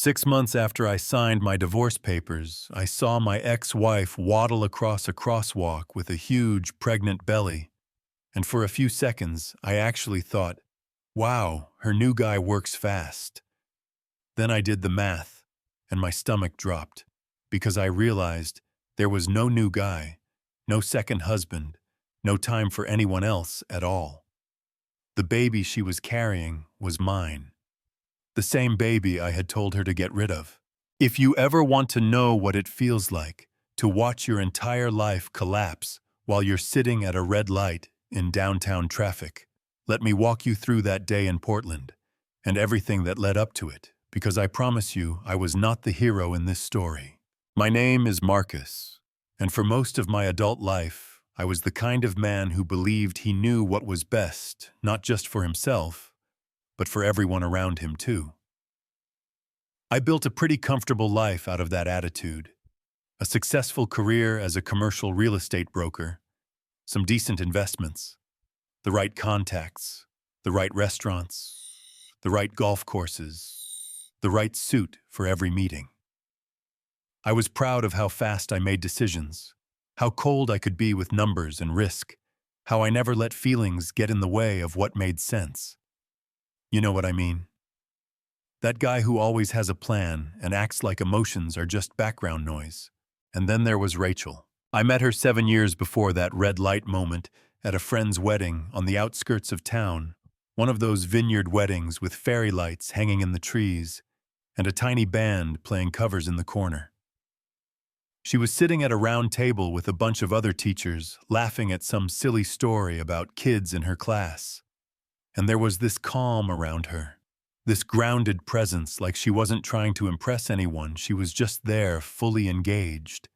6 months after I signed my divorce papers, I saw my ex-wife waddle across a crosswalk with a huge, pregnant belly. And for a few seconds, I actually thought, wow, her new guy works fast. Then I did the math, and my stomach dropped, because I realized there was no new guy, no second husband, no time for anyone else at all. The baby she was carrying was mine. The same baby I had told her to get rid of. If you ever want to know what it feels like to watch your entire life collapse while you're sitting at a red light in downtown traffic, let me walk you through that day in Portland and everything that led up to it, because I promise you I was not the hero in this story. My name is Marcus, and for most of my adult life, I was the kind of man who believed he knew what was best, not just for himself, but for everyone around him too. I built a pretty comfortable life out of that attitude. A successful career as a commercial real estate broker, some decent investments, the right contacts, the right restaurants, the right golf courses, the right suit for every meeting. I was proud of how fast I made decisions, how cold I could be with numbers and risk, how I never let feelings get in the way of what made sense. You know what I mean? That guy who always has a plan and acts like emotions are just background noise. And then there was Rachel. I met her 7 years before that red light moment at a friend's wedding on the outskirts of town, one of those vineyard weddings with fairy lights hanging in the trees and a tiny band playing covers in the corner. She was sitting at a round table with a bunch of other teachers, laughing at some silly story about kids in her class. And there was this calm around her, this grounded presence, like she wasn't trying to impress anyone, she was just there, fully engaged.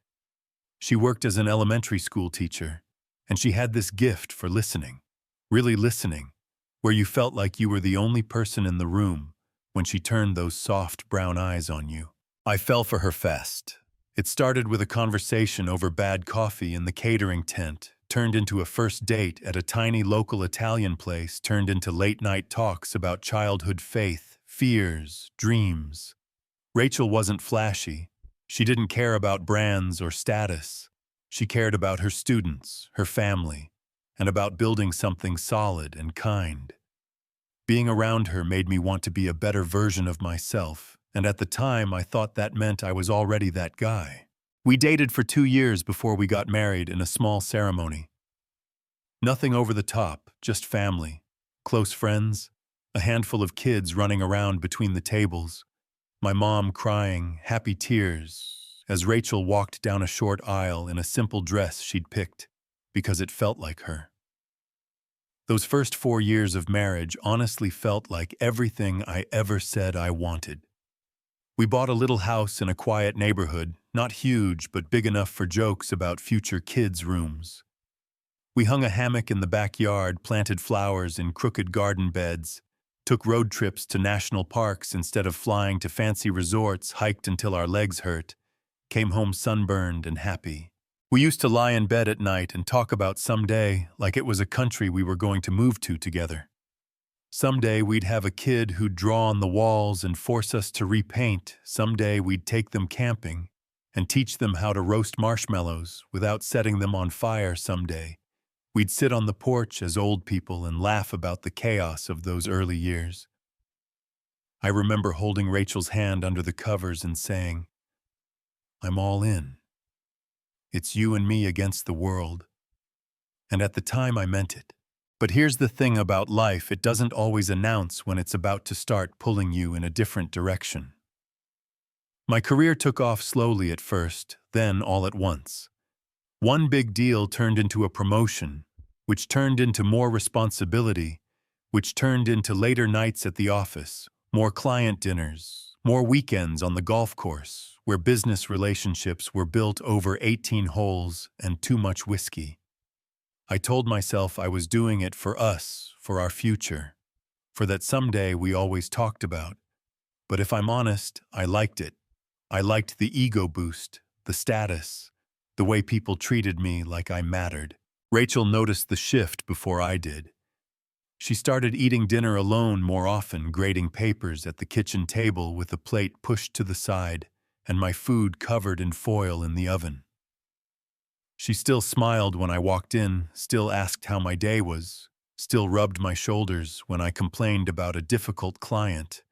She worked as an elementary school teacher, and she had this gift for listening, really listening, where you felt like you were the only person in the room when she turned those soft brown eyes on you. I fell for her fast. It started with a conversation over bad coffee in the catering tent, turned into a first date at a tiny local Italian place, turned into late-night talks about childhood faith, fears, dreams. Rachel wasn't flashy. She didn't care about brands or status. She cared about her students, her family, and about building something solid and kind. Being around her made me want to be a better version of myself, and at the time I thought that meant I was already that guy. We dated for 2 years before we got married in a small ceremony. Nothing over the top, just family, close friends, a handful of kids running around between the tables, my mom crying happy tears as Rachel walked down a short aisle in a simple dress she'd picked because it felt like her. Those first 4 years of marriage honestly felt like everything I ever said I wanted. We bought a little house in a quiet neighborhood, not huge but big enough for jokes about future kids' rooms. We hung a hammock in the backyard, planted flowers in crooked garden beds, took road trips to national parks instead of flying to fancy resorts, hiked until our legs hurt, came home sunburned and happy. We used to lie in bed at night and talk about someday like it was a country we were going to move to together. Someday we'd have a kid who'd draw on the walls and force us to repaint. Someday we'd take them camping and teach them how to roast marshmallows without setting them on fire. Someday we'd sit on the porch as old people and laugh about the chaos of those early years. I remember holding Rachel's hand under the covers and saying, "I'm all in. It's you and me against the world." And at the time I meant it. But here's the thing about life, it doesn't always announce when it's about to start pulling you in a different direction. My career took off slowly at first, then all at once. One big deal turned into a promotion, which turned into more responsibility, which turned into later nights at the office, more client dinners, more weekends on the golf course, where business relationships were built over 18 holes and too much whiskey. I told myself I was doing it for us, for our future, for that someday we always talked about. But if I'm honest, I liked it. I liked the ego boost, the status, the way people treated me like I mattered. Rachel noticed the shift before I did. She started eating dinner alone more often, grading papers at the kitchen table with a plate pushed to the side and my food covered in foil in the oven. She still smiled when I walked in, still asked how my day was, still rubbed my shoulders when I complained about a difficult client.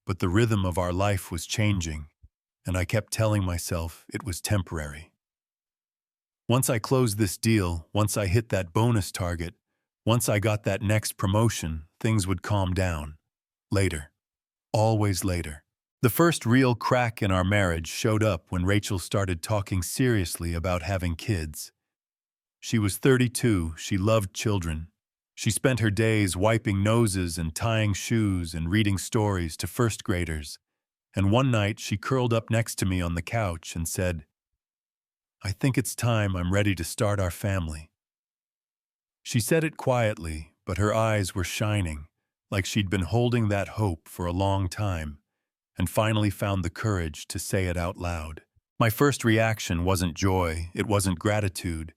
But the rhythm of our life was changing, and I kept telling myself it was temporary. Once I closed this deal, once I hit that bonus target, once I got that next promotion, things would calm down. Later. Always later. The first real crack in our marriage showed up when Rachel started talking seriously about having kids. She was 32, she loved children. She spent her days wiping noses and tying shoes and reading stories to first graders. And one night she curled up next to me on the couch and said, "I think it's time I'm ready to start our family." She said it quietly, but her eyes were shining, like she'd been holding that hope for a long time, and finally found the courage to say it out loud. My first reaction wasn't joy, it wasn't gratitude,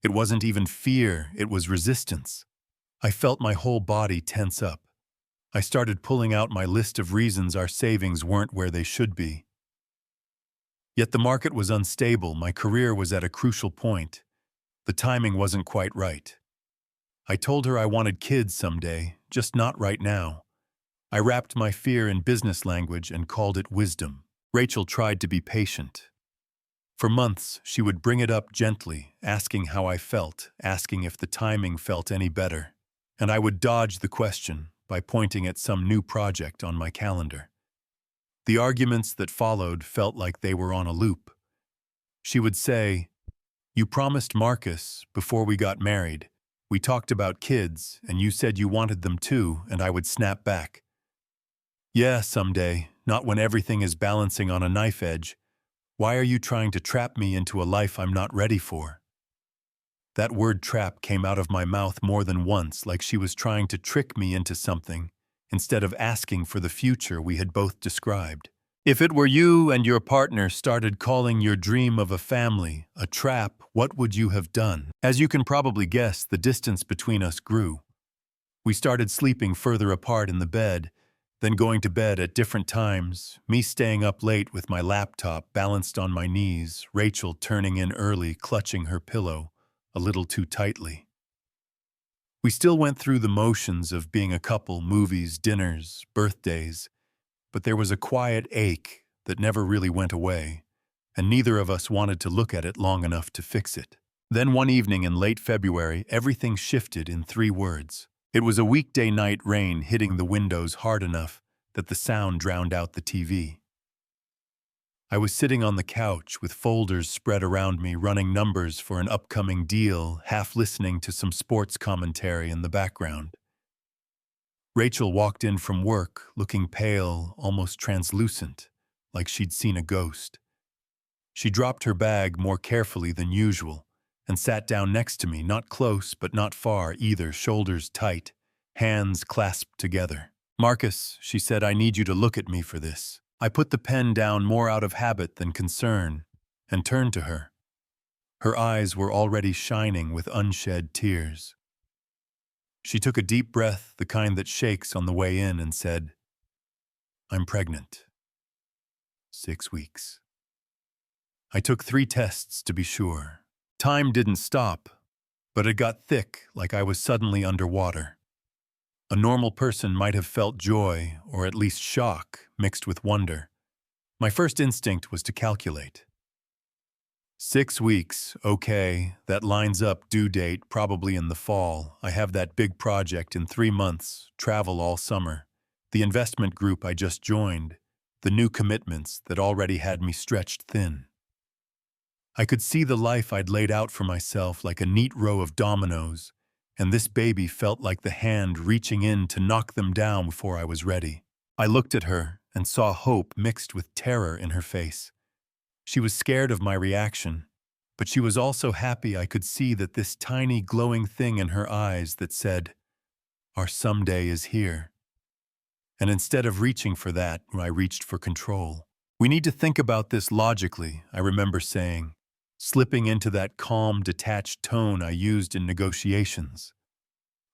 it wasn't even fear, it was resistance. I felt my whole body tense up. I started pulling out my list of reasons our savings weren't where they should be. Yet the market was unstable, my career was at a crucial point. The timing wasn't quite right. I told her I wanted kids someday, just not right now. I wrapped my fear in business language and called it wisdom. Rachel tried to be patient. For months, she would bring it up gently, asking how I felt, asking if the timing felt any better. And I would dodge the question by pointing at some new project on my calendar. The arguments that followed felt like they were on a loop. She would say, "You promised Marcus before we got married. We talked about kids, and you said you wanted them too," and I would snap back, "Yeah, someday, not when everything is balancing on a knife edge. Why are you trying to trap me into a life I'm not ready for?" That word trap came out of my mouth more than once, like she was trying to trick me into something, instead of asking for the future we had both described. If it were you and your partner started calling your dream of a family a trap, what would you have done? As you can probably guess, the distance between us grew. We started sleeping further apart in the bed, then going to bed at different times, me staying up late with my laptop balanced on my knees, Rachel turning in early, clutching her pillow a little too tightly. We still went through the motions of being a couple, movies, dinners, birthdays, but there was a quiet ache that never really went away, and neither of us wanted to look at it long enough to fix it. Then one evening in late February, everything shifted in 3 words. It was a weekday night, rain hitting the windows hard enough that the sound drowned out the TV. I was sitting on the couch with folders spread around me, running numbers for an upcoming deal, half listening to some sports commentary in the background. Rachel walked in from work, looking pale, almost translucent, like she'd seen a ghost. She dropped her bag more carefully than usual and sat down next to me, not close but not far either, shoulders tight, hands clasped together. "Marcus," she said, "I need you to look at me for this." I put the pen down more out of habit than concern and turned to her. Her eyes were already shining with unshed tears. She took a deep breath, the kind that shakes on the way in, and said, "I'm pregnant. 6 weeks." I took 3 tests to be sure. Time didn't stop, but it got thick, like I was suddenly underwater. A normal person might have felt joy, or at least shock, mixed with wonder. My first instinct was to calculate. 6 weeks, okay, that lines up, due date probably in the fall. I have that big project in 3 months, travel all summer. The investment group I just joined, the new commitments that already had me stretched thin. I could see the life I'd laid out for myself like a neat row of dominoes, and this baby felt like the hand reaching in to knock them down before I was ready. I looked at her and saw hope mixed with terror in her face. She was scared of my reaction, but she was also happy. I could see that this tiny glowing thing in her eyes that said, "Our someday is here." And instead of reaching for that, I reached for control. "We need to think about this logically," I remember saying, slipping into that calm, detached tone I used in negotiations.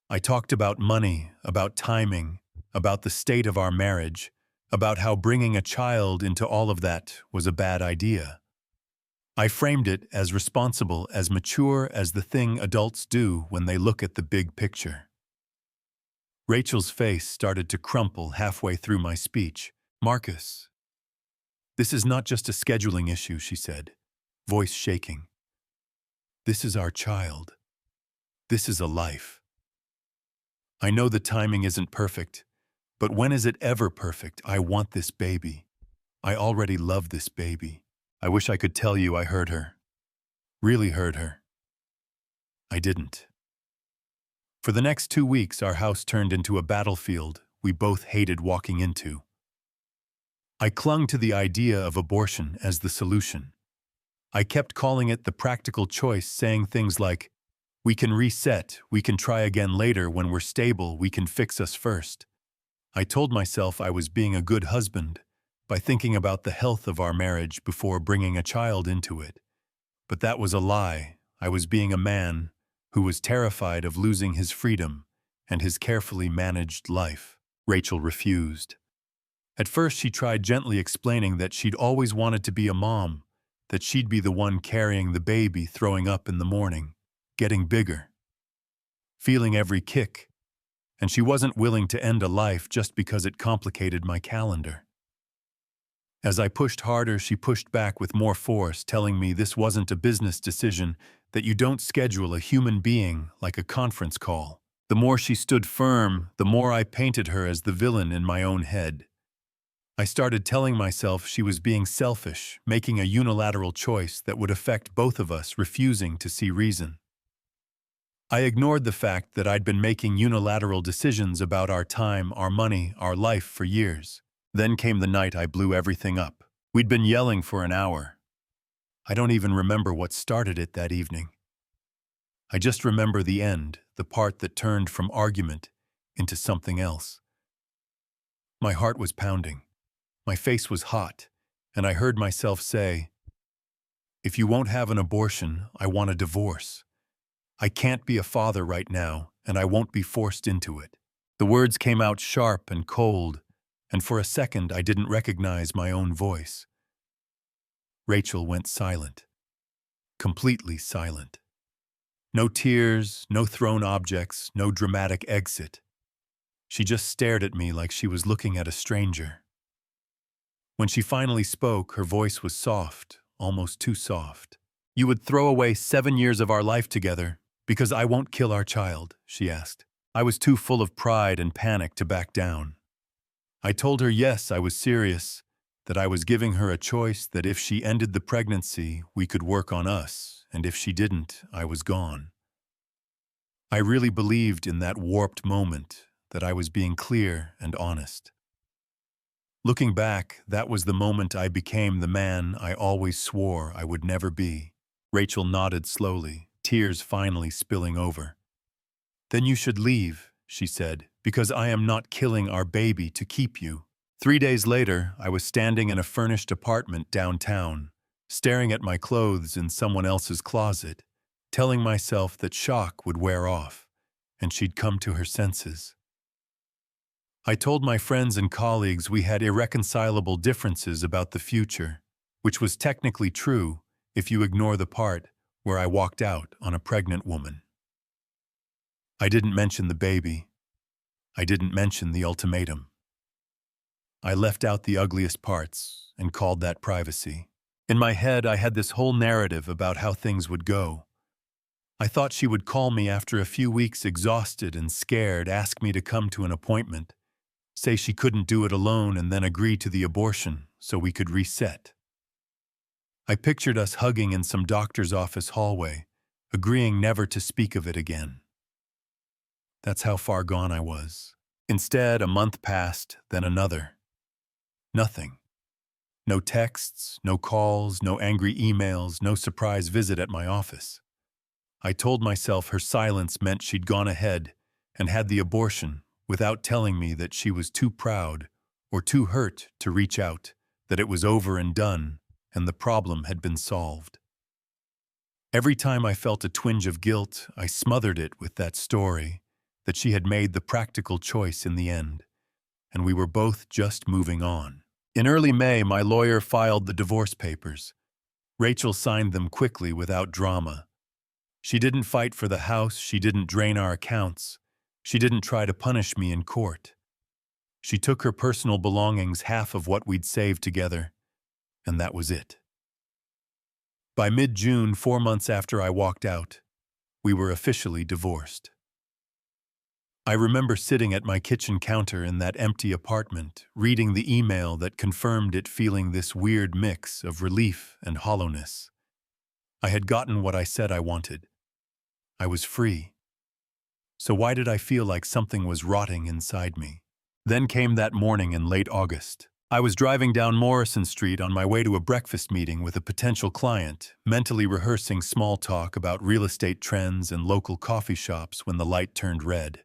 I talked about money, about timing, about the state of our marriage, about how bringing a child into all of that was a bad idea. I framed it as responsible, as mature as the thing adults do when they look at the big picture. Rachel's face started to crumple halfway through my speech. "Marcus, this is not just a scheduling issue," she said, voice shaking. "This is our child. This is a life. I know the timing isn't perfect, but when is it ever perfect? I want this baby. I already love this baby. I wish I could tell you I heard her. Really heard her. I didn't." For the next 2 weeks, our house turned into a battlefield we both hated walking into. I clung to the idea of abortion as the solution. I kept calling it the practical choice, saying things like, "We can reset, we can try again later when we're stable, we can fix us first." I told myself I was being a good husband by thinking about the health of our marriage before bringing a child into it. But that was a lie. I was being a man who was terrified of losing his freedom and his carefully managed life. Rachel refused. At first, she tried gently explaining that she'd always wanted to be a mom, that she'd be the one carrying the baby, throwing up in the morning, getting bigger, feeling every kick, and she wasn't willing to end a life just because it complicated my calendar. As I pushed harder, she pushed back with more force, telling me this wasn't a business decision, that you don't schedule a human being like a conference call. The more she stood firm, the more I painted her as the villain in my own head. I started telling myself she was being selfish, making a unilateral choice that would affect both of us, refusing to see reason. I ignored the fact that I'd been making unilateral decisions about our time, our money, our life for years. Then came the night I blew everything up. We'd been yelling for an hour. I don't even remember what started it that evening. I just remember the end, the part that turned from argument into something else. My heart was pounding. My face was hot, and I heard myself say, "If you won't have an abortion, I want a divorce. I can't be a father right now, and I won't be forced into it." The words came out sharp and cold, and for a second I didn't recognize my own voice. Rachel went silent. Completely silent. No tears, no thrown objects, no dramatic exit. She just stared at me like she was looking at a stranger. When she finally spoke, her voice was soft, almost too soft. "You would throw away 7 years of our life together because I won't kill our child?" she asked. I was too full of pride and panic to back down. I told her yes, I was serious, that I was giving her a choice, that if she ended the pregnancy, we could work on us, and if she didn't, I was gone. I really believed in that warped moment that I was being clear and honest. Looking back, that was the moment I became the man I always swore I would never be. Rachel nodded slowly, tears finally spilling over. "Then you should leave," she said, "because I am not killing our baby to keep you." 3 days later, I was standing in a furnished apartment downtown, staring at my clothes in someone else's closet, telling myself that shock would wear off, and she'd come to her senses. I told my friends and colleagues we had irreconcilable differences about the future, which was technically true if you ignore the part where I walked out on a pregnant woman. I didn't mention the baby. I didn't mention the ultimatum. I left out the ugliest parts and called that privacy. In my head, I had this whole narrative about how things would go. I thought she would call me after a few weeks, exhausted and scared, ask me to come to an appointment, say she couldn't do it alone, and then agree to the abortion so we could reset. I pictured us hugging in some doctor's office hallway, agreeing never to speak of it again. That's how far gone I was. Instead, a month passed, then another. Nothing. No texts, no calls, no angry emails, no surprise visit at my office. I told myself her silence meant she'd gone ahead and had the abortion without telling me that she was too proud or too hurt to reach out, that it was over and done, and the problem had been solved. Every time I felt a twinge of guilt, I smothered it with that story, that she had made the practical choice in the end, and we were both just moving on. In early May, my lawyer filed the divorce papers. Rachel signed them quickly without drama. She didn't fight for the house, she didn't drain our accounts, she didn't try to punish me in court. She took her personal belongings, half of what we'd saved together, and that was it. By mid-June, 4 months after I walked out, we were officially divorced. I remember sitting at my kitchen counter in that empty apartment, reading the email that confirmed it, feeling this weird mix of relief and hollowness. I had gotten what I said I wanted. I was free. So why did I feel like something was rotting inside me? Then came that morning in late August. I was driving down Morrison Street on my way to a breakfast meeting with a potential client, mentally rehearsing small talk about real estate trends and local coffee shops when the light turned red.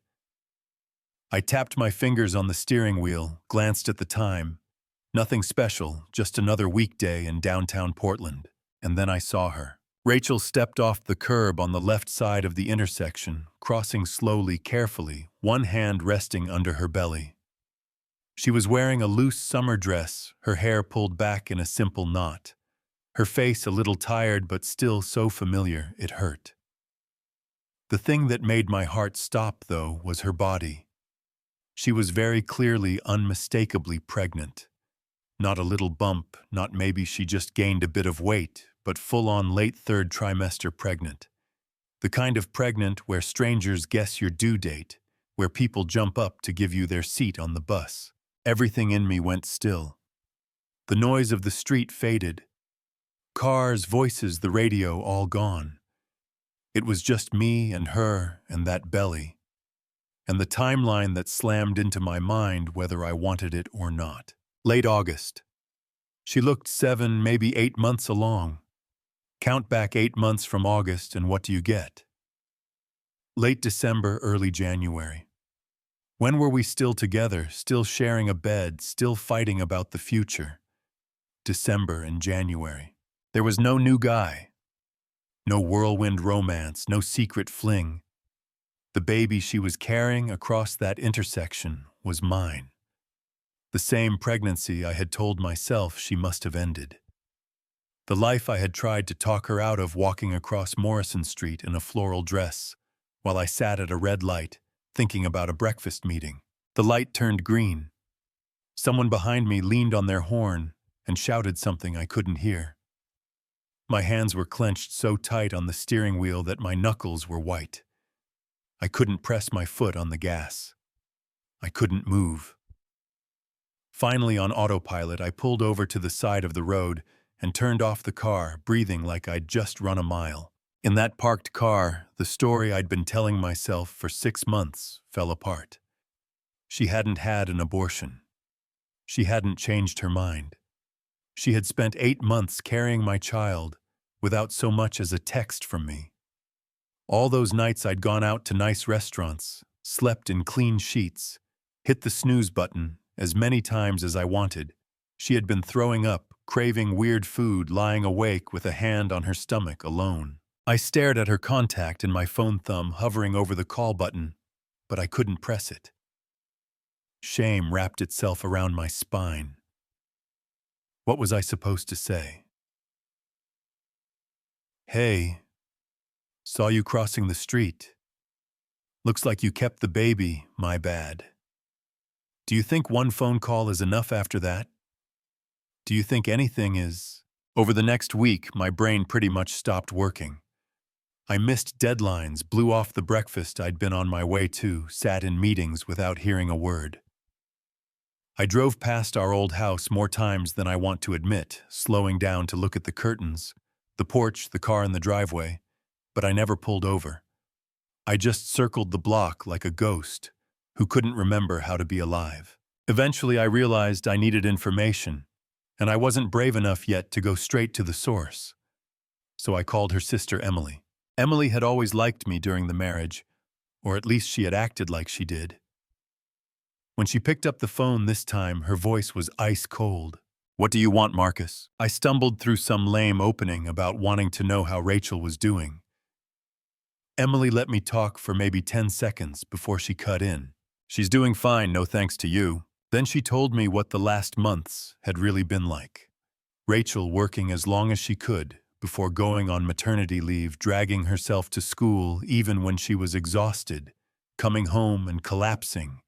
I tapped my fingers on the steering wheel, glanced at the time. Nothing special, just another weekday in downtown Portland. And then I saw her. Rachel stepped off the curb on the left side of the intersection, crossing slowly, carefully, one hand resting under her belly. She was wearing a loose summer dress, her hair pulled back in a simple knot. Her face a little tired but still so familiar it hurt. The thing that made my heart stop, though, was her body. She was very clearly, unmistakably pregnant. Not a little bump, not maybe she just gained a bit of weight, but full-on late third trimester pregnant. The kind of pregnant where strangers guess your due date, where people jump up to give you their seat on the bus. Everything in me went still. The noise of the street faded. Cars, voices, the radio, all gone. It was just me and her and that belly. And the timeline that slammed into my mind whether I wanted it or not. Late August. She looked 7, maybe 8 months along. Count back 8 months from August and what do you get? Late December, early January. When were we still together, still sharing a bed, still fighting about the future? December and January. There was no new guy. No whirlwind romance, no secret fling. The baby she was carrying across that intersection was mine. The same pregnancy I had told myself she must have ended. The life I had tried to talk her out of, walking across Morrison Street in a floral dress, while I sat at a red light, thinking about a breakfast meeting. The light turned green. Someone behind me leaned on their horn and shouted something I couldn't hear. My hands were clenched so tight on the steering wheel that my knuckles were white. I couldn't press my foot on the gas. I couldn't move. Finally, on autopilot, I pulled over to the side of the road and turned off the car, breathing like I'd just run a mile. In that parked car, the story I'd been telling myself for 6 months fell apart. She hadn't had an abortion. She hadn't changed her mind. She had spent 8 months carrying my child without so much as a text from me. All those nights I'd gone out to nice restaurants, slept in clean sheets, hit the snooze button as many times as I wanted. She had been throwing up, craving weird food, lying awake with a hand on her stomach, alone. I stared at her contact and my phone thumb hovering over the call button, but I couldn't press it. Shame wrapped itself around my spine. What was I supposed to say? Hey, saw you crossing the street. Looks like you kept the baby, my bad. Do you think one phone call is enough after that? Do you think anything is? Over the next week, my brain pretty much stopped working. I missed deadlines, blew off the breakfast I'd been on my way to, sat in meetings without hearing a word. I drove past our old house more times than I want to admit, slowing down to look at the curtains, the porch, the car in the driveway, but I never pulled over. I just circled the block like a ghost who couldn't remember how to be alive. Eventually, I realized I needed information, and I wasn't brave enough yet to go straight to the source. So I called her sister Emily. Emily had always liked me during the marriage, or at least she had acted like she did. When she picked up the phone this time, her voice was ice cold. "What do you want, Marcus?" I stumbled through some lame opening about wanting to know how Rachel was doing. Emily let me talk for maybe 10 seconds before she cut in. She's doing fine, no thanks to you. Then she told me what the last months had really been like. Rachel working as long as she could before going on maternity leave, dragging herself to school even when she was exhausted, coming home and collapsing,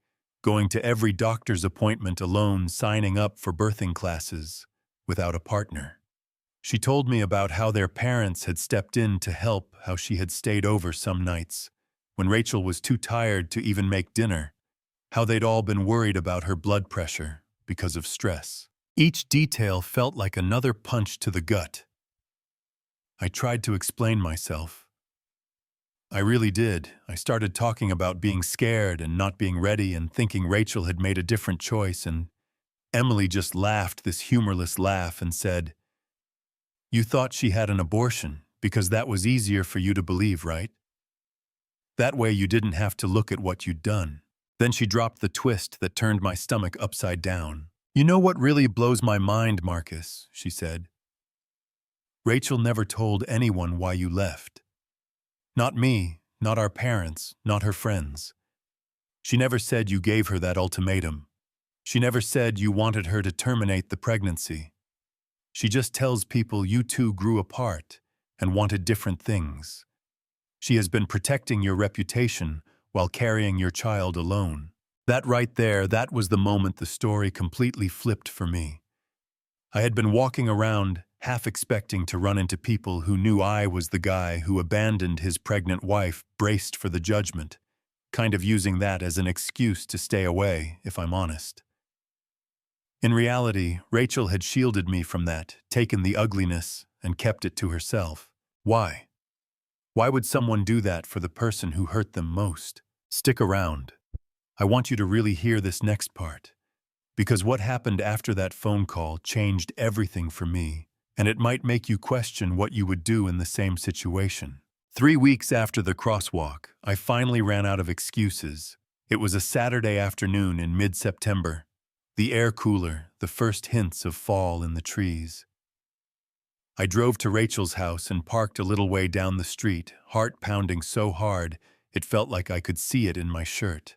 going to every doctor's appointment alone, signing up for birthing classes without a partner. She told me about how their parents had stepped in to help, how she had stayed over some nights when Rachel was too tired to even make dinner, how they'd all been worried about her blood pressure because of stress. Each detail felt like another punch to the gut. I tried to explain myself. I really did. I started talking about being scared and not being ready and thinking Rachel had made a different choice, and Emily just laughed this humorless laugh and said, "You thought she had an abortion because that was easier for you to believe, right? That way you didn't have to look at what you'd done." Then she dropped the twist that turned my stomach upside down. "You know what really blows my mind, Marcus," she said. "Rachel never told anyone why you left. Not me, not our parents, not her friends. She never said you gave her that ultimatum. She never said you wanted her to terminate the pregnancy. She just tells people you two grew apart and wanted different things. She has been protecting your reputation while carrying your child alone." That right there, that was the moment the story completely flipped for me. I had been walking around, half expecting to run into people who knew I was the guy who abandoned his pregnant wife, braced for the judgment, kind of using that as an excuse to stay away, if I'm honest. In reality, Rachel had shielded me from that, taken the ugliness, and kept it to herself. Why? Why would someone do that for the person who hurt them most? Stick around. I want you to really hear this next part, because what happened after that phone call changed everything for me, and it might make you question what you would do in the same situation. 3 weeks after the crosswalk, I finally ran out of excuses. It was a Saturday afternoon in mid-September. The air cooler, the first hints of fall in the trees. I drove to Rachel's house and parked a little way down the street, heart pounding so hard it felt like I could see it in my shirt.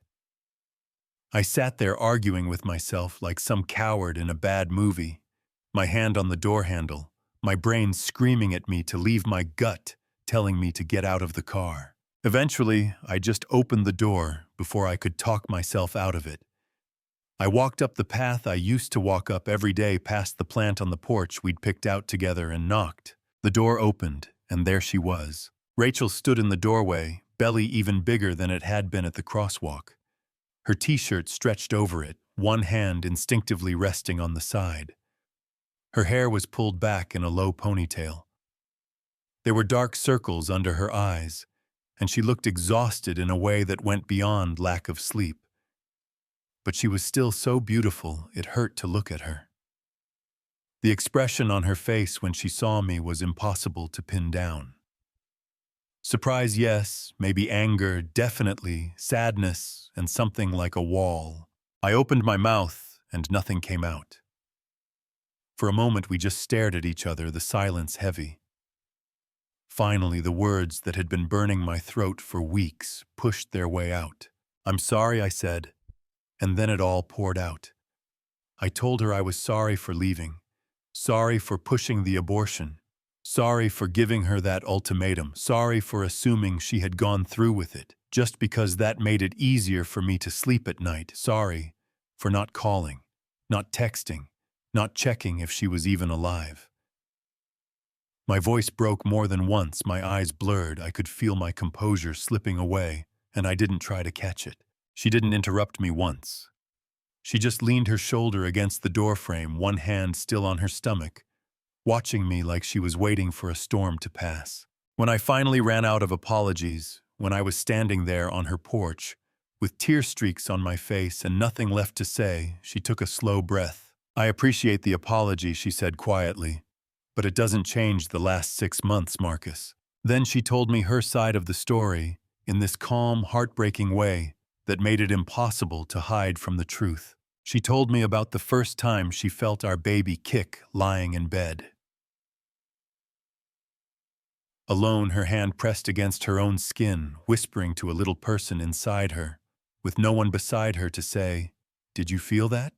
I sat there arguing with myself like some coward in a bad movie, my hand on the door handle, my brain screaming at me to leave, my gut telling me to get out of the car. Eventually, I just opened the door before I could talk myself out of it. I walked up the path I used to walk up every day, past the plant on the porch we'd picked out together, and knocked. The door opened, and there she was. Rachel stood in the doorway, belly even bigger than it had been at the crosswalk. Her t-shirt stretched over it, one hand instinctively resting on the side. Her hair was pulled back in a low ponytail. There were dark circles under her eyes, and she looked exhausted in a way that went beyond lack of sleep. But she was still so beautiful, it hurt to look at her. The expression on her face when she saw me was impossible to pin down. Surprise, yes, maybe anger, definitely, sadness, and something like a wall. I opened my mouth, and nothing came out. For a moment we just stared at each other, the silence heavy. Finally, the words that had been burning my throat for weeks pushed their way out. "I'm sorry," I said, and then it all poured out. I told her I was sorry for leaving, sorry for pushing the abortion, sorry for giving her that ultimatum, sorry for assuming she had gone through with it, just because that made it easier for me to sleep at night, sorry for not calling, not texting, not checking if she was even alive. My voice broke more than once, my eyes blurred, I could feel my composure slipping away, and I didn't try to catch it. She didn't interrupt me once. She just leaned her shoulder against the doorframe, one hand still on her stomach, watching me like she was waiting for a storm to pass. When I finally ran out of apologies, when I was standing there on her porch, with tear streaks on my face and nothing left to say, she took a slow breath. "I appreciate the apology," she said quietly, "but it doesn't change the last 6 months, Marcus." Then she told me her side of the story in this calm, heartbreaking way that made it impossible to hide from the truth. She told me about the first time she felt our baby kick lying in bed. Alone, her hand pressed against her own skin, whispering to a little person inside her, with no one beside her to say, "Did you feel that?"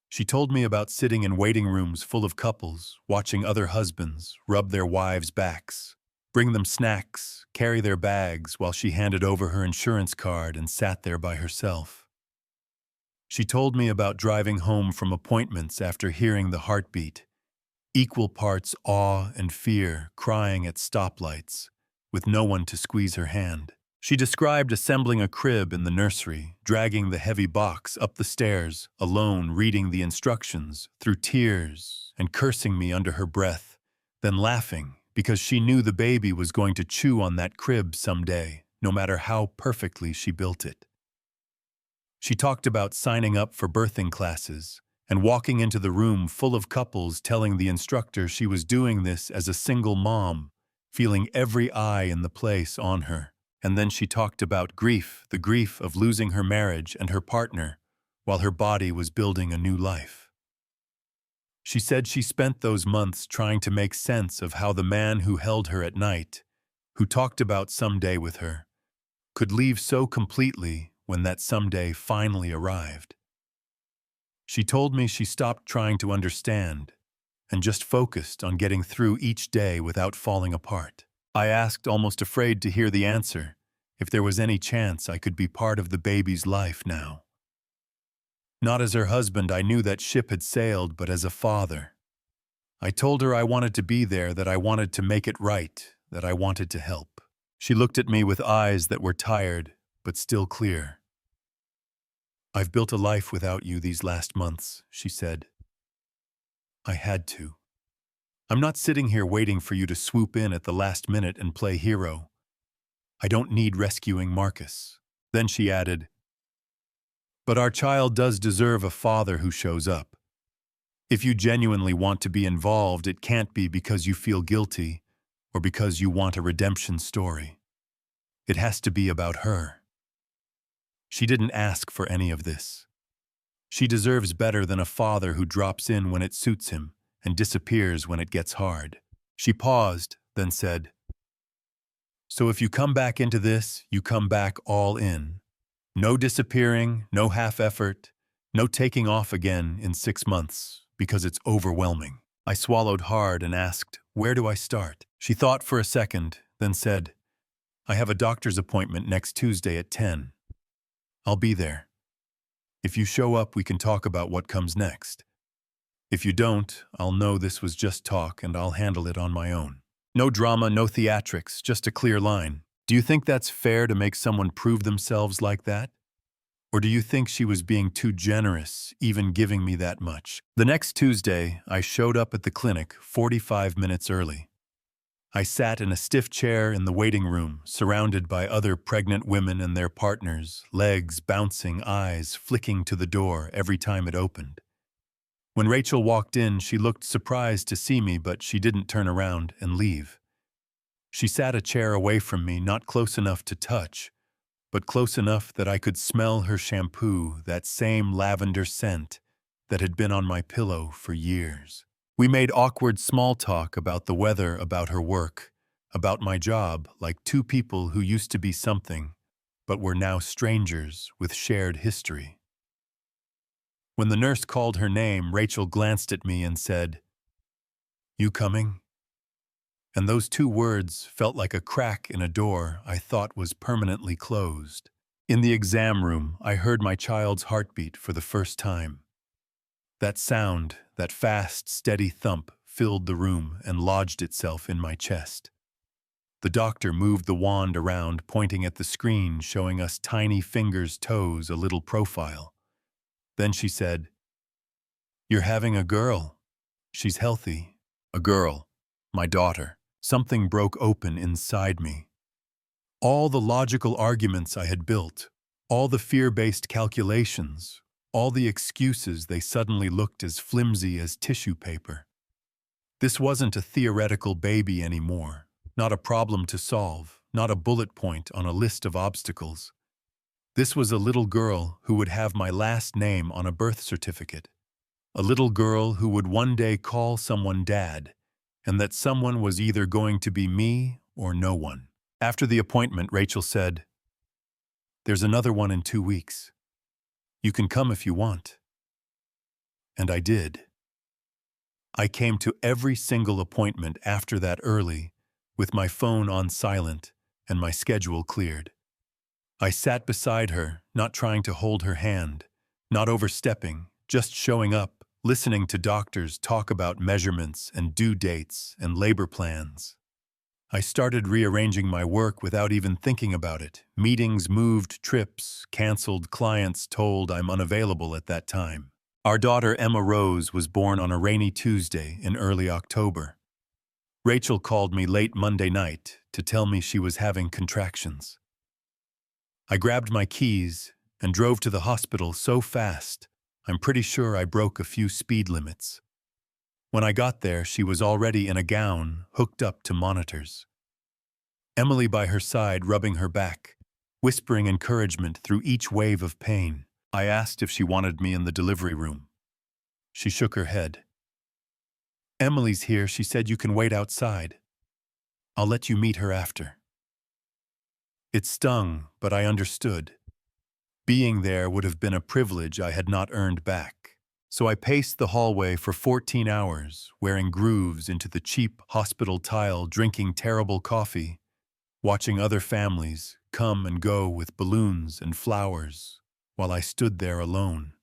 She told me about sitting in waiting rooms full of couples, watching other husbands rub their wives' backs, bring them snacks, carry their bags while she handed over her insurance card and sat there by herself. She told me about driving home from appointments after hearing the heartbeat, equal parts awe and fear, crying at stoplights, with no one to squeeze her hand. She described assembling a crib in the nursery, dragging the heavy box up the stairs, alone reading the instructions, through tears, and cursing me under her breath, then laughing because she knew the baby was going to chew on that crib someday, no matter how perfectly she built it. She talked about signing up for birthing classes and walking into the room full of couples telling the instructor she was doing this as a single mom, feeling every eye in the place on her. And then she talked about grief, the grief of losing her marriage and her partner, while her body was building a new life. She said she spent those months trying to make sense of how the man who held her at night, who talked about someday with her, could leave so completely when that someday finally arrived. She told me she stopped trying to understand and just focused on getting through each day without falling apart. I asked, almost afraid to hear the answer, if there was any chance I could be part of the baby's life now. Not as her husband, I knew that ship had sailed, but as a father. I told her I wanted to be there, that I wanted to make it right, that I wanted to help. She looked at me with eyes that were tired, but still clear. "I've built a life without you these last months," she said. "I had to. I'm not sitting here waiting for you to swoop in at the last minute and play hero. I don't need rescuing Marcus." Then she added, "But our child does deserve a father who shows up. If you genuinely want to be involved, it can't be because you feel guilty or because you want a redemption story. It has to be about her. She didn't ask for any of this. She deserves better than a father who drops in when it suits him and disappears when it gets hard." She paused, then said, "So if you come back into this, you come back all in. No disappearing, no half effort, no taking off again in 6 months, because it's overwhelming." I swallowed hard and asked, "Where do I start?" She thought for a second, then said, "I have a doctor's appointment next Tuesday at 10. I'll be there. If you show up, we can talk about what comes next. If you don't, I'll know this was just talk and I'll handle it on my own. No drama, no theatrics, just a clear line. Do you think that's fair to make someone prove themselves like that? Or do you think she was being too generous, even giving me that much?" The next Tuesday, I showed up at the clinic 45 minutes early. I sat in a stiff chair in the waiting room, surrounded by other pregnant women and their partners, legs bouncing, eyes flicking to the door every time it opened. When Rachel walked in, she looked surprised to see me, but she didn't turn around and leave. She sat a chair away from me, not close enough to touch, but close enough that I could smell her shampoo, that same lavender scent that had been on my pillow for years. We made awkward small talk about the weather, about her work, about my job, like two people who used to be something, but were now strangers with shared history. When the nurse called her name, Rachel glanced at me and said, "You coming?" And those two words felt like a crack in a door I thought was permanently closed. In the exam room, I heard my child's heartbeat for the first time. That sound, that fast, steady thump, filled the room and lodged itself in my chest. The doctor moved the wand around, pointing at the screen, showing us tiny fingers, toes, a little profile. Then she said, "You're having a girl. She's healthy. A girl. My daughter." Something broke open inside me. All the logical arguments I had built, all the fear-based calculations, all the excuses, they suddenly looked as flimsy as tissue paper. This wasn't a theoretical baby anymore, not a problem to solve, not a bullet point on a list of obstacles. This was a little girl who would have my last name on a birth certificate, a little girl who would one day call someone dad, and that someone was either going to be me or no one. After the appointment, Rachel said, "There's another one in 2 weeks. You can come if you want." And I did. I came to every single appointment after that early, with my phone on silent and my schedule cleared. I sat beside her, not trying to hold her hand, not overstepping, just showing up, listening to doctors talk about measurements and due dates and labor plans. I started rearranging my work without even thinking about it. Meetings moved, trips canceled, clients told I'm unavailable at that time. Our daughter Emma Rose was born on a rainy Tuesday in early October. Rachel called me late Monday night to tell me she was having contractions. I grabbed my keys and drove to the hospital so fast, I'm pretty sure I broke a few speed limits. When I got there, she was already in a gown, hooked up to monitors. Emily by her side, rubbing her back, whispering encouragement through each wave of pain. I asked if she wanted me in the delivery room. She shook her head. "Emily's here," she said. "You can wait outside. I'll let you meet her after." It stung, but I understood. Being there would have been a privilege I had not earned back. So I paced the hallway for 14 hours, wearing grooves into the cheap hospital tile, drinking terrible coffee, watching other families come and go with balloons and flowers, while I stood there alone.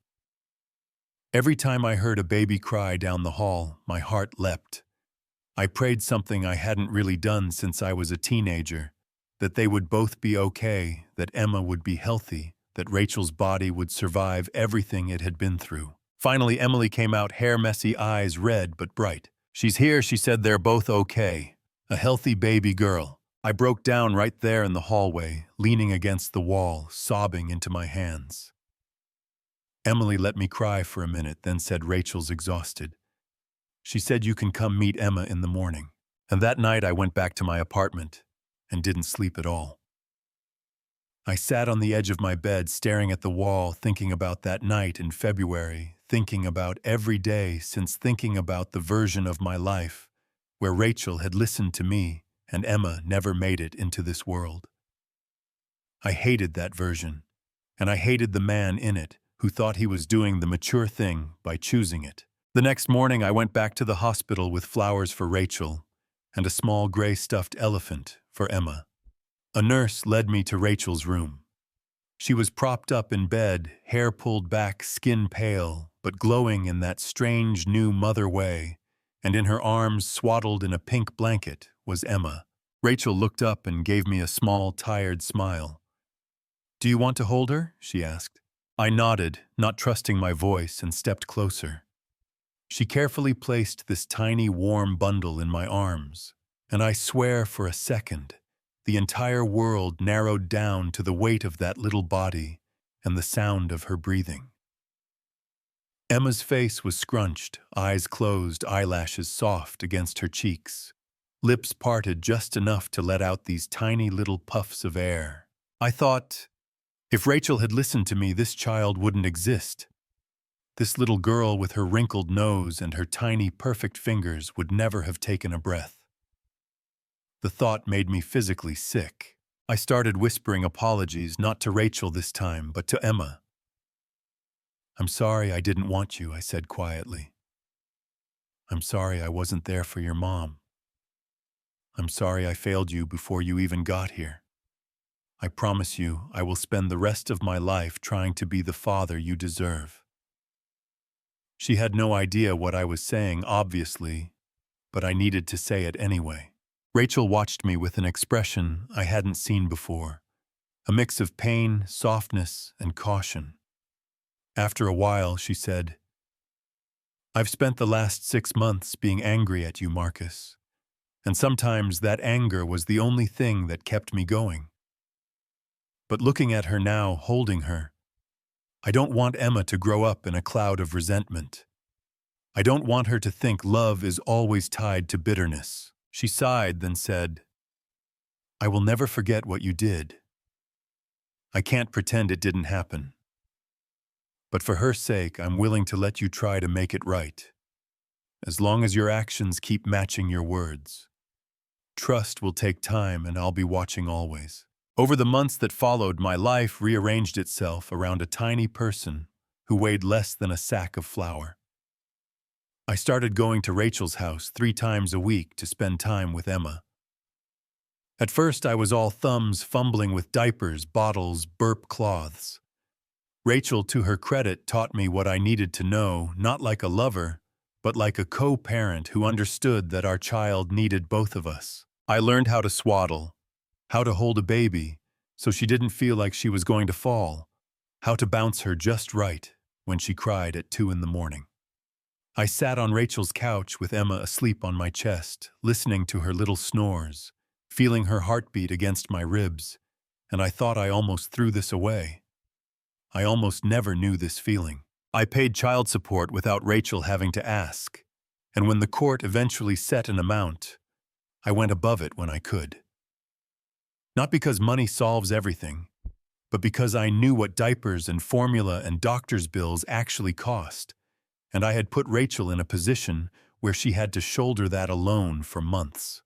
Every time I heard a baby cry down the hall, my heart leapt. I prayed something I hadn't really done since I was a teenager, that they would both be okay, that Emma would be healthy, that Rachel's body would survive everything it had been through. Finally, Emily came out, hair messy, eyes red but bright. "She's here," she said. "They're both okay. A healthy baby girl." I broke down right there in the hallway, leaning against the wall, sobbing into my hands. Emily let me cry for a minute, then said, "Rachel's exhausted. She said you can come meet Emma in the morning." And that night I went back to my apartment and didn't sleep at all. I sat on the edge of my bed, staring at the wall, thinking about that night in February, thinking about every day since, thinking about the version of my life where Rachel had listened to me and Emma never made it into this world. I hated that version, and I hated the man in it who thought he was doing the mature thing by choosing it. The next morning I went back to the hospital with flowers for Rachel and a small gray stuffed elephant for Emma. A nurse led me to Rachel's room. She was propped up in bed, hair pulled back, skin pale, but glowing in that strange new mother way, and in her arms, swaddled in a pink blanket, was Emma. Rachel looked up and gave me a small, tired smile. "Do you want to hold her?" she asked. I nodded, not trusting my voice, and stepped closer. She carefully placed this tiny, warm bundle in my arms, and I swear for a second, the entire world narrowed down to the weight of that little body and the sound of her breathing. Emma's face was scrunched, eyes closed, eyelashes soft against her cheeks, lips parted just enough to let out these tiny little puffs of air. I thought, if Rachel had listened to me, this child wouldn't exist. This little girl with her wrinkled nose and her tiny, perfect fingers would never have taken a breath. The thought made me physically sick. I started whispering apologies, not to Rachel this time, but to Emma. "I'm sorry I didn't want you," I said quietly. "I'm sorry I wasn't there for your mom. I'm sorry I failed you before you even got here. I promise you I will spend the rest of my life trying to be the father you deserve." She had no idea what I was saying, obviously, but I needed to say it anyway. Rachel watched me with an expression I hadn't seen before, a mix of pain, softness, and caution. After a while, she said, "I've spent the last 6 months being angry at you, Marcus, and sometimes that anger was the only thing that kept me going. But looking at her now, holding her, I don't want Emma to grow up in a cloud of resentment. I don't want her to think love is always tied to bitterness." She sighed, then said, "I will never forget what you did. I can't pretend it didn't happen. But for her sake, I'm willing to let you try to make it right. as long as your actions keep matching your words. Trust will take time, and I'll be watching always. Over the months that followed, my life rearranged itself around a tiny person who weighed less than a sack of flour. I started going to Rachel's house 3 times a week to spend time with Emma. At first, I was all thumbs, fumbling with diapers, bottles, burp cloths. Rachel, to her credit, taught me what I needed to know, not like a lover, but like a co-parent who understood that our child needed both of us. I learned how to swaddle, how to hold a baby so she didn't feel like she was going to fall, how to bounce her just right when she cried at 2 in the morning. I sat on Rachel's couch with Emma asleep on my chest, listening to her little snores, feeling her heartbeat against my ribs, and I thought I almost threw this away. I almost never knew this feeling. I paid child support without Rachel having to ask, and when the court eventually set an amount, I went above it when I could. Not because money solves everything, but because I knew what diapers and formula and doctor's bills actually cost, and I had put Rachel in a position where she had to shoulder that alone for months.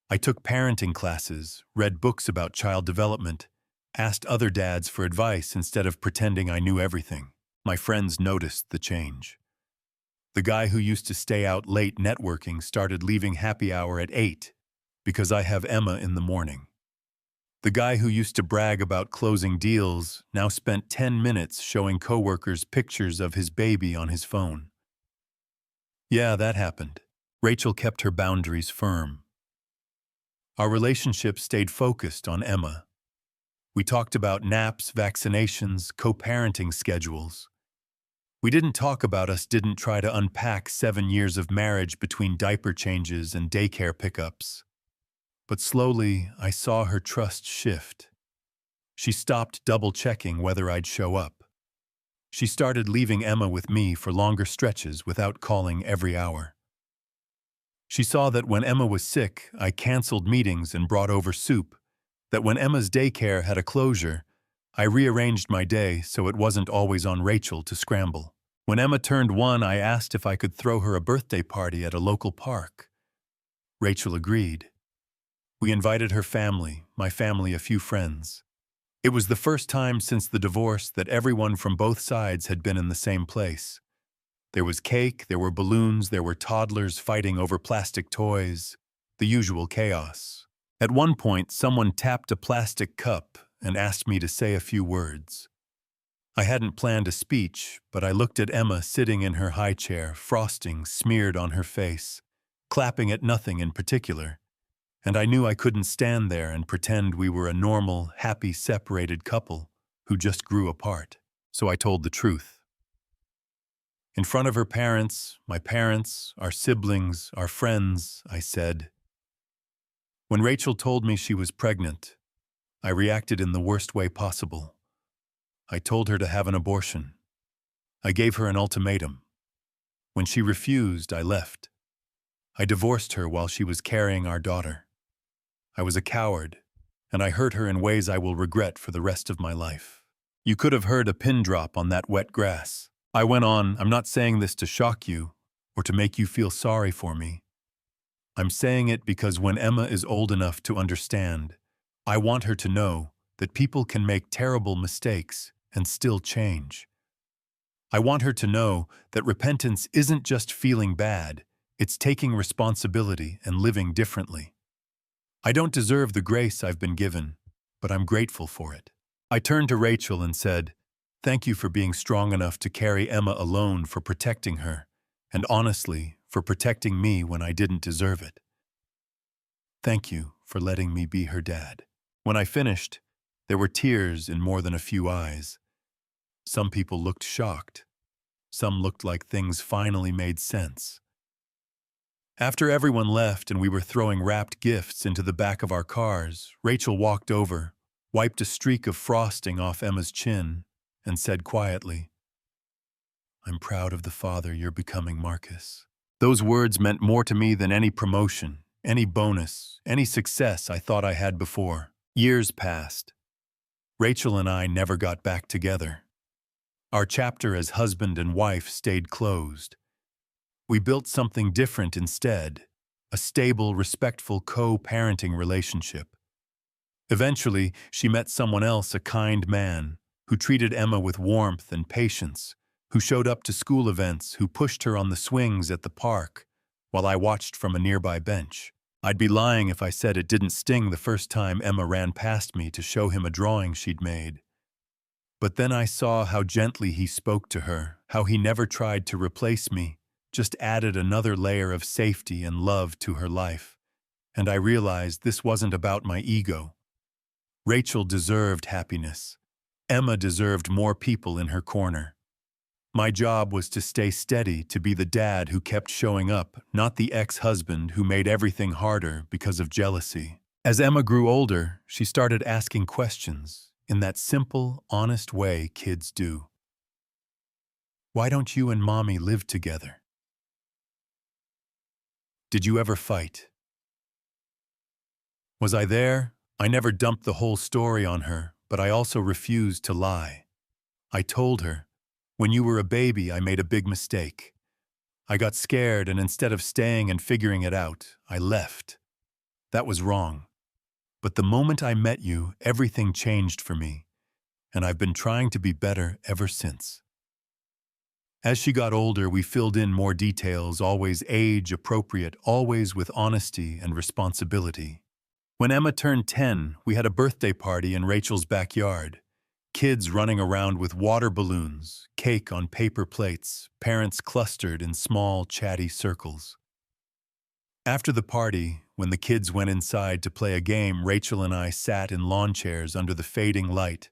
I took parenting classes, read books about child development, asked other dads for advice instead of pretending I knew everything. My friends noticed the change. The guy who used to stay out late networking started leaving happy hour at 8 because I have Emma in the morning. The guy who used to brag about closing deals now spent 10 minutes showing coworkers pictures of his baby on his phone. Yeah, that happened. Rachel kept her boundaries firm. Our relationship stayed focused on Emma. We talked about naps, vaccinations, co-parenting schedules. We didn't talk about us, didn't try to unpack 7 years of marriage between diaper changes and daycare pickups. But slowly, I saw her trust shift. She stopped double-checking whether I'd show up. She started leaving Emma with me for longer stretches without calling every hour. She saw that when Emma was sick, I canceled meetings and brought over soup, that when Emma's daycare had a closure, I rearranged my day so it wasn't always on Rachel to scramble. When Emma turned 1, I asked if I could throw her a birthday party at a local park. Rachel agreed. We invited her family, my family, a few friends. It was the first time since the divorce that everyone from both sides had been in the same place. There was cake, there were balloons, there were toddlers fighting over plastic toys, the usual chaos. At one point, someone tapped a plastic cup and asked me to say a few words. I hadn't planned a speech, but I looked at Emma sitting in her high chair, frosting smeared on her face, clapping at nothing in particular, and I knew I couldn't stand there and pretend we were a normal, happy, separated couple who just grew apart. So I told the truth. In front of her parents, my parents, our siblings, our friends, I said, when Rachel told me she was pregnant, I reacted in the worst way possible. I told her to have an abortion. I gave her an ultimatum. When she refused, I left. I divorced her while she was carrying our daughter. I was a coward, and I hurt her in ways I will regret for the rest of my life. You could have heard a pin drop on that wet grass. I went on, I'm not saying this to shock you or to make you feel sorry for me. I'm saying it because when Emma is old enough to understand, I want her to know that people can make terrible mistakes and still change. I want her to know that repentance isn't just feeling bad, it's taking responsibility and living differently. I don't deserve the grace I've been given, but I'm grateful for it. I turned to Rachel and said, thank you for being strong enough to carry Emma alone, for protecting her, and honestly, for protecting me when I didn't deserve it. Thank you for letting me be her dad. When I finished, there were tears in more than a few eyes. Some people looked shocked. Some looked like things finally made sense. After everyone left and we were throwing wrapped gifts into the back of our cars, Rachel walked over, wiped a streak of frosting off Emma's chin, and said quietly, I'm proud of the father you're becoming, Marcus. Those words meant more to me than any promotion, any bonus, any success I thought I had before. Years passed. Rachel and I never got back together. Our chapter as husband and wife stayed closed. We built something different instead, a stable, respectful co-parenting relationship. Eventually, she met someone else, a kind man, who treated Emma with warmth and patience, who showed up to school events, who pushed her on the swings at the park, while I watched from a nearby bench. I'd be lying if I said it didn't sting the first time Emma ran past me to show him a drawing she'd made. But then I saw how gently he spoke to her, how he never tried to replace me, just added another layer of safety and love to her life. And I realized this wasn't about my ego. Rachel deserved happiness. Emma deserved more people in her corner. My job was to stay steady, to be the dad who kept showing up, not the ex-husband who made everything harder because of jealousy. As Emma grew older, she started asking questions in that simple, honest way kids do. Why don't you and Mommy live together? Did you ever fight? Was I there? I never dumped the whole story on her, but I also refused to lie. I told her, when you were a baby, I made a big mistake. I got scared, and instead of staying and figuring it out, I left. That was wrong. But the moment I met you, everything changed for me, and I've been trying to be better ever since. As she got older, we filled in more details, always age-appropriate, always with honesty and responsibility. When Emma turned 10, we had a birthday party in Rachel's backyard. Kids running around with water balloons, cake on paper plates, parents clustered in small, chatty circles. After the party, when the kids went inside to play a game, Rachel and I sat in lawn chairs under the fading light,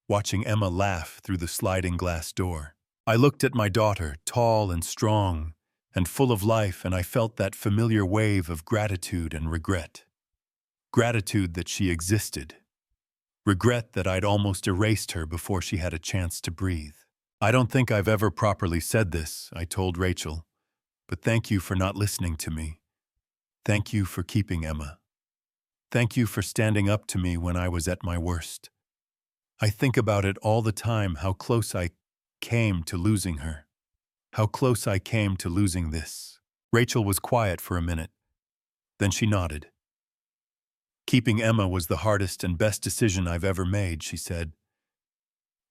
watching Emma laugh through the sliding glass door. I looked at my daughter, tall and strong, and full of life, and I felt that familiar wave of gratitude and regret. Gratitude that she existed. Regret that I'd almost erased her before she had a chance to breathe. I don't think I've ever properly said this, I told Rachel, but thank you for not listening to me. Thank you for keeping Emma. Thank you for standing up to me when I was at my worst. I think about it all the time, how close I came to losing her. How close I came to losing this. Rachel was quiet for a minute. Then she nodded. Keeping Emma was the hardest and best decision I've ever made, she said.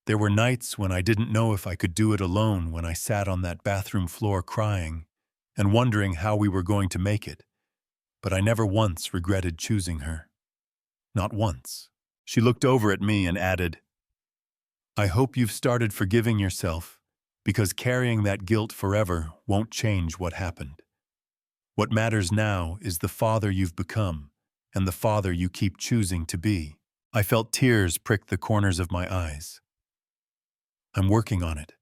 There were nights when I didn't know if I could do it alone, when I sat on that bathroom floor crying and wondering how we were going to make it. But I never once regretted choosing her. Not once. She looked over at me and added, I hope you've started forgiving yourself, because carrying that guilt forever won't change what happened. What matters now is the father you've become, and the father you keep choosing to be. I felt tears prick the corners of my eyes. I'm working on it,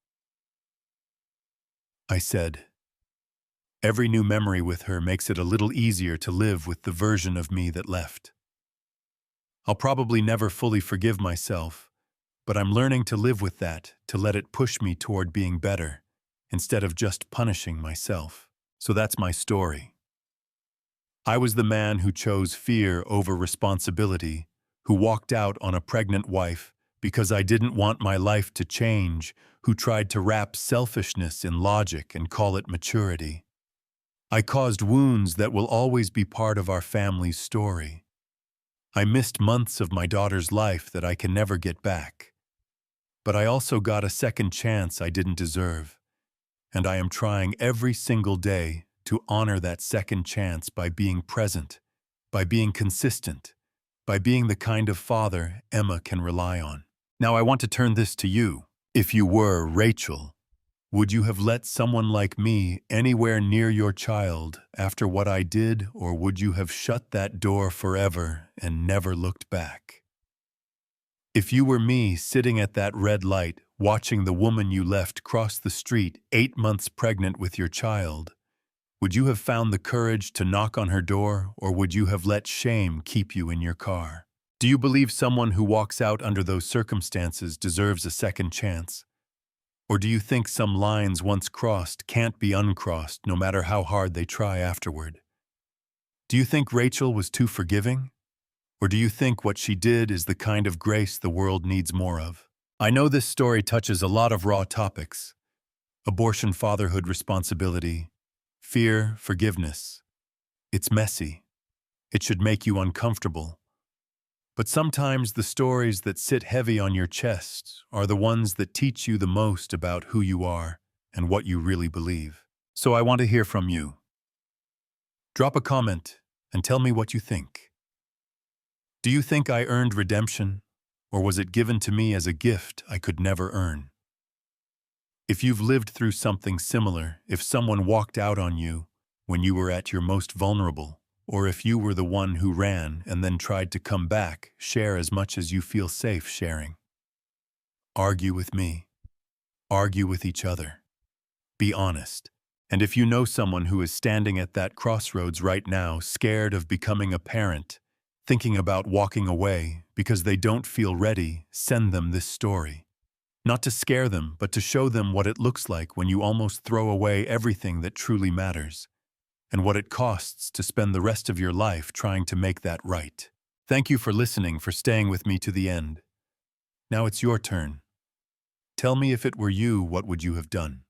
I said. Every new memory with her makes it a little easier to live with the version of me that left. I'll probably never fully forgive myself, but I'm learning to live with that, to let it push me toward being better, instead of just punishing myself. So that's my story. I was the man who chose fear over responsibility, who walked out on a pregnant wife because I didn't want my life to change, who tried to wrap selfishness in logic and call it maturity. I caused wounds that will always be part of our family's story. I missed months of my daughter's life that I can never get back. But I also got a second chance I didn't deserve, and I am trying every single day to honor that second chance by being present, by being consistent, by being the kind of father Emma can rely on. Now I want to turn this to you. If you were Rachel, would you have let someone like me anywhere near your child after what I did, or would you have shut that door forever and never looked back? If you were me sitting at that red light, watching the woman you left cross the street 8 months pregnant with your child, would you have found the courage to knock on her door, or would you have let shame keep you in your car? Do you believe someone who walks out under those circumstances deserves a second chance? Or do you think some lines once crossed can't be uncrossed no matter how hard they try afterward? Do you think Rachel was too forgiving? Or do you think what she did is the kind of grace the world needs more of? I know this story touches a lot of raw topics: abortion, fatherhood, responsibility, fear, forgiveness. It's messy. It should make you uncomfortable. But sometimes the stories that sit heavy on your chest are the ones that teach you the most about who you are and what you really believe. So I want to hear from you. Drop a comment and tell me what you think. Do you think I earned redemption, or was it given to me as a gift I could never earn? If you've lived through something similar, if someone walked out on you when you were at your most vulnerable, or if you were the one who ran and then tried to come back, share as much as you feel safe sharing. Argue with me. Argue with each other. Be honest. And if you know someone who is standing at that crossroads right now, scared of becoming a parent, thinking about walking away because they don't feel ready, send them this story. Not to scare them, but to show them what it looks like when you almost throw away everything that truly matters, and what it costs to spend the rest of your life trying to make that right. Thank you for listening, for staying with me to the end. Now it's your turn. Tell me, if it were you, what would you have done?